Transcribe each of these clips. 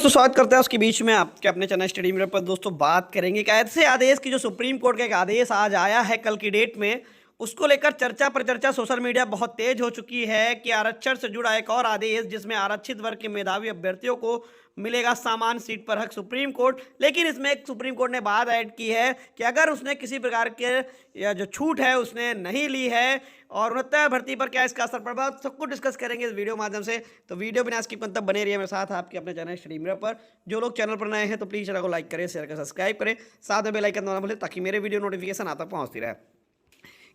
दोस्तों स्वागत करते हैं उसके बीच में आपके अपने चैनल स्टडी मिरर पर। दोस्तों बात करेंगे कि ऐसे आदेश की जो सुप्रीम कोर्ट का एक आदेश आज आया है कल की डेट में, उसको लेकर चर्चा पर चर्चा सोशल मीडिया बहुत तेज हो चुकी है कि आरक्षण से जुड़ा एक और आदेश जिसमें आरक्षित वर्ग के मेधावी अभ्यर्थियों को मिलेगा सामान्य सीट पर हक। सुप्रीम कोर्ट, लेकिन इसमें एक सुप्रीम कोर्ट ने बात ऐड की है कि अगर उसने किसी प्रकार के या जो छूट है उसने नहीं ली है और उन्नत भर्ती पर क्या इसका असर पड़ा, सब कुछ डिस्कस करेंगे इस वीडियो माध्यम से। तो वीडियो बिना स्किप करते बने रहिए मेरे साथ आपके अपने चैनल स्टडी मिरर पर। जो लोग चैनल पर नए हैं तो प्लीज़ चैनल को लाइक करें, शेयर करें, सब्सक्राइब करें, साथ में बेल आइकन दबाना भूलें ताकि मेरे वीडियो नोटिफिकेशन आता पहुंचती रहे।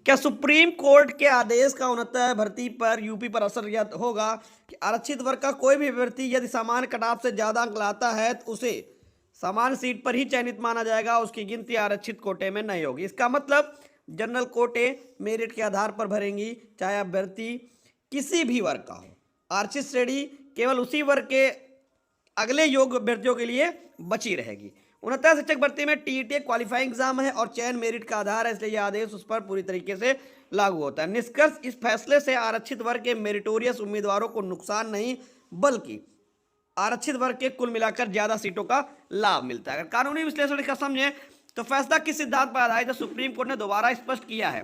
क्या सुप्रीम कोर्ट के आदेश का उन्नत भर्ती पर यूपी पर असर यह होगा कि आरक्षित वर्ग का कोई भी अभ्यर्थी यदि सामान्य कटाव से ज़्यादा अंक लाता है तो उसे सामान्य सीट पर ही चयनित माना जाएगा, उसकी गिनती आरक्षित कोटे में नहीं होगी। इसका मतलब जनरल कोटे मेरिट के आधार पर भरेंगी, चाहे अभ्यर्थी किसी भी वर्ग का हो। आरक्षित श्रेणी केवल उसी वर्ग के अगले योग्य अभ्यर्थियों के लिए बची रहेगी। उन्नत शिक्षक भर्ती में टीईटी क्वालिफाइंग एग्जाम है और चयन मेरिट का आधार है, इसलिए यह आदेश उस पर पूरी तरीके से लागू होता है। निष्कर्ष, इस फैसले से आरक्षित वर्ग के मेरिटोरियस उम्मीदवारों को नुकसान नहीं बल्कि आरक्षित वर्ग के कुल मिलाकर ज्यादा सीटों का लाभ मिलता है। अगर कानूनी विश्लेषण का समझें तो फैसला किस सिद्धांत पर आधारित है? सुप्रीम कोर्ट ने दोबारा स्पष्ट किया है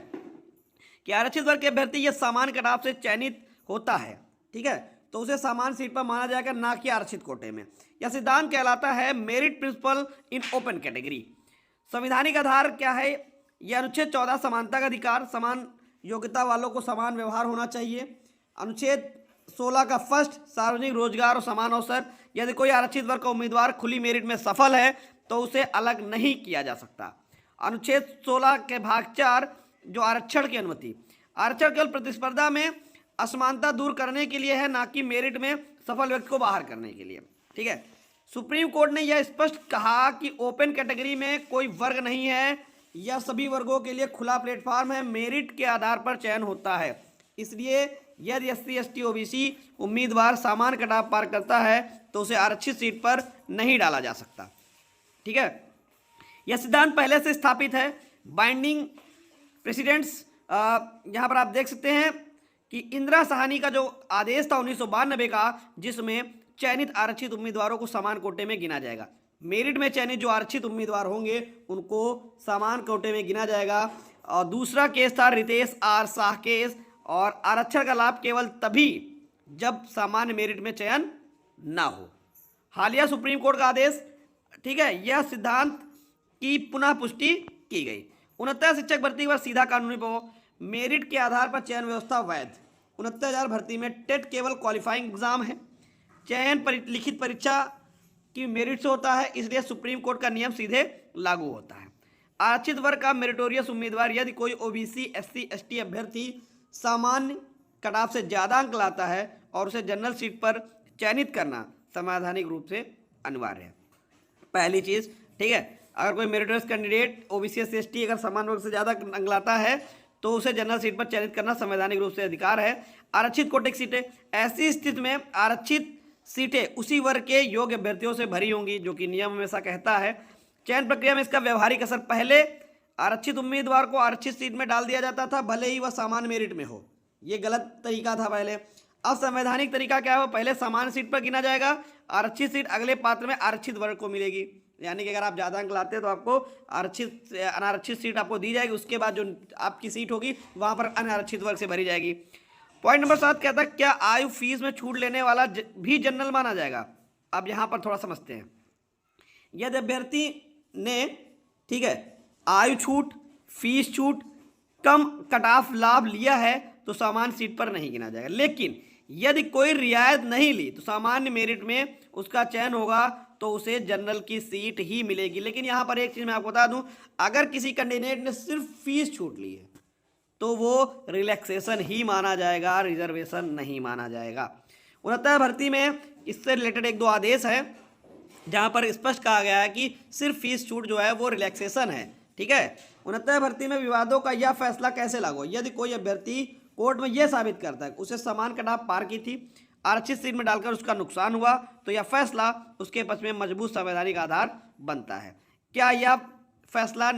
कि आरक्षित वर्ग के अभ्यर्थी यह सामान्य कटाव से चयनित होता है, ठीक है, तो उसे सामान्य सीट पर माना जाएगा, ना कि आरक्षित कोटे में। यह सिद्धांत कहलाता है merit principle in open category. संवैधानिक आधार क्या है? यह अनुच्छेद 14 समानता का अधिकार, समान योग्यता वालों को समान व्यवहार होना चाहिए। अनुच्छेद 16 का फर्स्ट, सार्वजनिक रोजगार और समान अवसर। यदि कोई आरक्षित वर्ग का उम्मीदवार खुली मेरिट में सफल है तो उसे अलग नहीं किया जा सकता। अनुच्छेद 16 के भाग 4 जो आरक्षण की अनुमति, आरक्षण केवल प्रतिस्पर्धा में असमानता दूर करने के लिए है, ना कि मेरिट में सफल व्यक्ति को बाहर करने के लिए, ठीक है। सुप्रीम कोर्ट ने यह स्पष्ट कहा कि ओपन कैटेगरी में कोई वर्ग नहीं है, यह सभी वर्गों के लिए खुला प्लेटफॉर्म है, मेरिट के आधार पर चयन होता है। इसलिए यदि SC ST OBC उम्मीदवार सामान्य कटाव पार करता है तो उसे आरक्षित सीट पर नहीं डाला जा सकता, ठीक है। यह सिद्धांत पहले से स्थापित है। बाइंडिंग प्रेसिडेंट्स यहाँ पर आप देख सकते हैं कि इंदिरा साहनी का जो आदेश था 1992 का, जिसमें चयनित आरक्षित उम्मीदवारों को समान कोटे में गिना जाएगा। मेरिट में चयनित जो आरक्षित उम्मीदवार होंगे उनको समान कोटे में गिना जाएगा। और दूसरा केस था रितेश R शाह केस, और आरक्षण का लाभ केवल तभी जब सामान्य मेरिट में चयन ना हो। हालिया सुप्रीम कोर्ट का आदेश, ठीक है, यह सिद्धांत की पुनः पुष्टि की गई। उन्नत शिक्षक भर्ती पर सीधा कानूनी प्रभाव, मेरिट के आधार पर चयन व्यवस्था वैध। 69,000 भर्ती में टेट केवल क्वालिफाइंग एग्जाम है, चयन लिखित परीक्षा की मेरिट से होता है, इसलिए सुप्रीम कोर्ट का नियम सीधे लागू होता है। आरक्षित वर्ग का मेरिटोरियस उम्मीदवार, यदि कोई OBC SC ST अभ्यर्थी सामान्य कटाव से ज़्यादा अंक लाता है और उसे जनरल सीट पर चयनित करना संवैधानिक रूप से अनिवार्य है। पहली चीज़, ठीक है, अगर कोई meritorious candidate OBC SC ST अगर समान वर्ग से ज़्यादा अंक लाता है तो उसे जनरल सीट पर चयनित करना संवैधानिक रूप से अधिकार है। आरक्षित कोटे की सीटें, ऐसी स्थिति में आरक्षित सीटें उसी वर्ग के योग्य अभ्यर्थियों से भरी होंगी, जो कि नियम हमेशा कहता है। चयन प्रक्रिया में इसका व्यवहारिक असर, पहले आरक्षित उम्मीदवार को आरक्षित सीट में डाल दिया जाता था भले ही वह सामान्य मेरिट में हो, ये गलत तरीका था पहले। अब संवैधानिक तरीका क्या है? पहले सामान्य सीट पर गिना जाएगा, आरक्षित सीट अगले पात्र में आरक्षित वर्ग को मिलेगी। यानी कि अगर आप ज़्यादा अंक लाते हैं तो आपको अनारक्षित सीट आपको दी जाएगी, उसके बाद जो आपकी सीट होगी वहाँ पर अनारक्षित वर्ग से भरी जाएगी। पॉइंट नंबर 7 कहता है क्या आयु फीस में छूट लेने वाला भी जनरल माना जाएगा? अब यहाँ पर थोड़ा समझते हैं। यदि अभ्यर्थी ने, ठीक है, आयु छूट, फीस छूट, कम कट-ऑफ लाभ लिया है तो सामान्य सीट पर नहीं गिना जाएगा। लेकिन यदि कोई रियायत नहीं ली तो सामान्य मेरिट में उसका चयन होगा तो उसे जनरल की सीट ही मिलेगी। लेकिन यहाँ पर एक चीज़ मैं आपको बता दूं, अगर किसी कैंडिडेट ने सिर्फ फीस छूट ली है तो वो रिलैक्सेशन ही माना जाएगा, रिजर्वेशन नहीं माना जाएगा। उन्नत भर्ती में इससे रिलेटेड 1-2 आदेश है जहाँ पर स्पष्ट कहा गया है कि सिर्फ फीस छूट जो है वो रिलैक्सेशन है, ठीक है। उन्नत भर्ती में विवादों का यह फैसला कैसे लागू? यदि कोई अभ्यर्थी कोर्ट में यह साबित करता है उसे समान कटाव पार की थी, आरक्षित सीट में डालकर उसका नुकसान हुआ, तो यह फैसला उसके पक्ष में मजबूत संवैधानिक आधार बनता है। क्या यह फैसला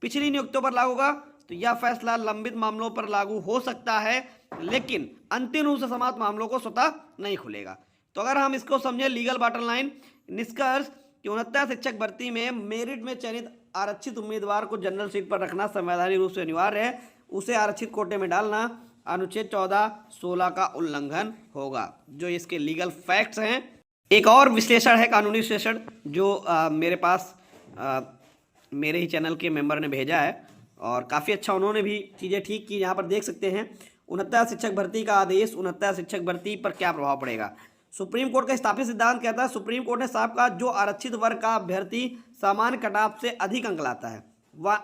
पिछली नियुक्तियों पर लागू होगा? तो यह फैसला लंबित मामलों पर लागू हो सकता है, लेकिन अंतिम रूप से समाप्त मामलों को स्वतः नहीं खुलेगा। तो अगर हम इसको समझें लीगल बॉटम लाइन, निष्कर्ष कि 69 शिक्षक भर्ती में मेरिट में चयनित आरक्षित उम्मीदवार को जनरल सीट पर रखना संवैधानिक रूप से अनिवार्य है। उसे आरक्षित कोटे में डालना अनुच्छेद 14-16 का उल्लंघन होगा। जो इसके लीगल फैक्ट्स हैं। एक और विश्लेषण है, कानूनी विश्लेषण, जो मेरे पास मेरे ही चैनल के मेंबर ने भेजा है और काफ़ी अच्छा उन्होंने भी चीज़ें ठीक की। यहाँ पर देख सकते हैं 69 शिक्षक भर्ती का आदेश 69 शिक्षक भर्ती पर क्या प्रभाव पड़ेगा। सुप्रीम कोर्ट का स्थापित सिद्धांत कहता है, सुप्रीम कोर्ट ने साफ कहा, जो आरक्षित वर्ग का अभ्यर्थी सामान्य कटाव से अधिक अंक लाता है वह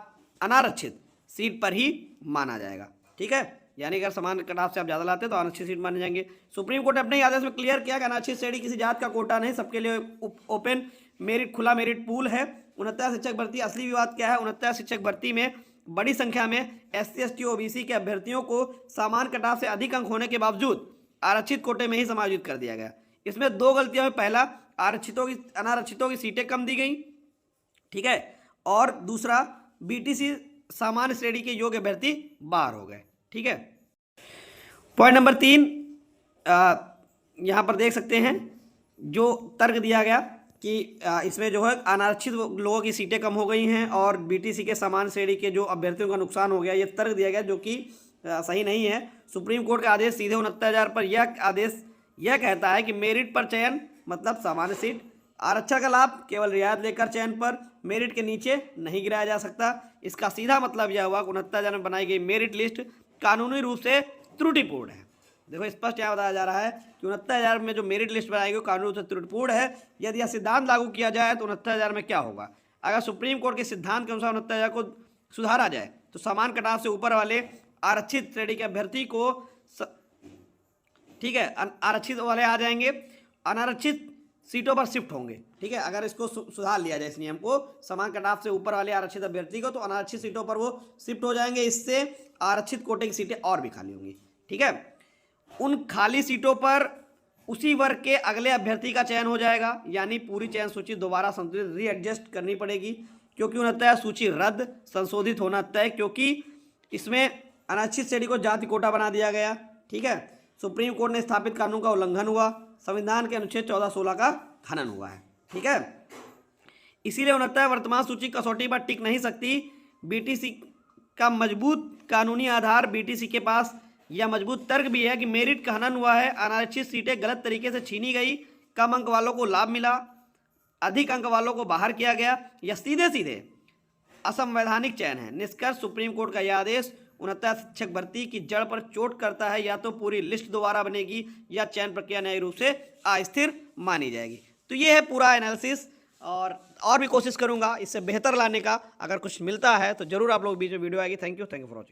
अनारक्षित सीट पर ही माना जाएगा। ठीक है, यानी अगर सामान्य कटाव से आप ज़्यादा लाते हैं तो अनारक्षित सीट माने जाएंगे। सुप्रीम कोर्ट ने अपने आदेश में क्लियर किया कि अनारक्षित श्रेणी किसी जात का कोटा नहीं, सबके लिए ओपन मेरिट, खुला मेरिट पूल है। 69 शिक्षक भर्ती असली विवाद क्या है। 69 शिक्षक भर्ती में बड़ी संख्या में SC ST OBC के अभ्यर्थियों को सामान्य कटाव से अधिक अंक होने के बावजूद आरक्षित कोटे में ही समायोजित कर दिया गया। इसमें दो गलतियां हुई। पहला, अनारक्षितों की सीटें कम दी गई, ठीक है, और दूसरा BTC सामान्य श्रेणी के योग्य अभ्यर्थी बाहर हो गए। ठीक है, पॉइंट नंबर 3, यहाँ पर देख सकते हैं जो तर्क दिया गया कि इसमें जो है अनारक्षित लोगों की सीटें कम हो गई हैं और BTC के समान श्रेणी के जो अभ्यर्थियों का नुकसान हो गया, ये तर्क दिया गया जो कि सही नहीं है। सुप्रीम कोर्ट का आदेश सीधे 69,000 पर यह आदेश यह कहता है कि मेरिट पर चयन मतलब सामान्य सीट, आरक्षण का लाभ केवल रियायत लेकर चयन पर, मेरिट के नीचे नहीं गिराया जा सकता। इसका सीधा मतलब यह हुआ कि 69,000 में बनाई गई मेरिट लिस्ट कानूनी रूप से त्रुटिपूर्ण है। देखो स्पष्ट यहाँ बताया जा रहा है कि 69,000 में जो मेरिट लिस्ट बनाई गई कानूनी रूप से त्रुटिपूर्ण है। यदि यह सिद्धांत लागू किया जाए तो 69,000 में क्या होगा। अगर सुप्रीम कोर्ट के सिद्धांत के अनुसार 69,000 को सुधारा जाए तो समान कटाव से ऊपर वाले आरक्षित श्रेणी के अभ्यर्थी को ठीक है आरक्षित वाले आ जाएंगे, अनारक्षित सीटों पर शिफ्ट होंगे। ठीक है, अगर इसको सुधार लिया जाए इस नियम को, समान कटाव से ऊपर वाले आरक्षित अभ्यर्थी को, तो अनारक्षित सीटों पर वो शिफ्ट हो जाएंगे। इससे आरक्षित कोटे की सीटें और भी खाली होंगी। ठीक है, उन खाली सीटों पर उसी वर्ग के अगले अभ्यर्थी का चयन हो जाएगा, यानी पूरी चयन सूची दोबारा संतुलित रीएडजस्ट करनी पड़ेगी। क्योंकि उन्हें सूची रद्द संशोधित होना तय, क्योंकि इसमें अनारक्षित श्रेणी को जाति कोटा बना दिया गया। ठीक है, सुप्रीम कोर्ट ने स्थापित कानून का उल्लंघन हुआ, संविधान के अनुच्छेद 14-16 का खनन हुआ है। ठीक है, इसीलिए 69 वर्तमान सूची कसौटी पर टिक नहीं सकती। BTC का मजबूत कानूनी आधार, BTC के पास यह मजबूत तर्क भी है कि मेरिट का हनन हुआ है, अनारक्षित सीटें गलत तरीके से छीनी गई, कम अंक वालों को लाभ मिला, अधिक अंक वालों को बाहर किया गया। यह सीधे सीधे असंवैधानिक चयन है। निष्कर्ष, सुप्रीम कोर्ट का यह आदेश 69 शिक्षक भर्ती की जड़ पर चोट करता है। या तो पूरी लिस्ट दोबारा बनेगी या चयन प्रक्रिया न्यायिक रूप से अस्थिर मानी जाएगी। तो ये है पूरा एनालिसिस, और भी कोशिश करूंगा इससे बेहतर लाने का। अगर कुछ मिलता है तो जरूर आप लोग बीच में वीडियो आएगी। Thank you for watching.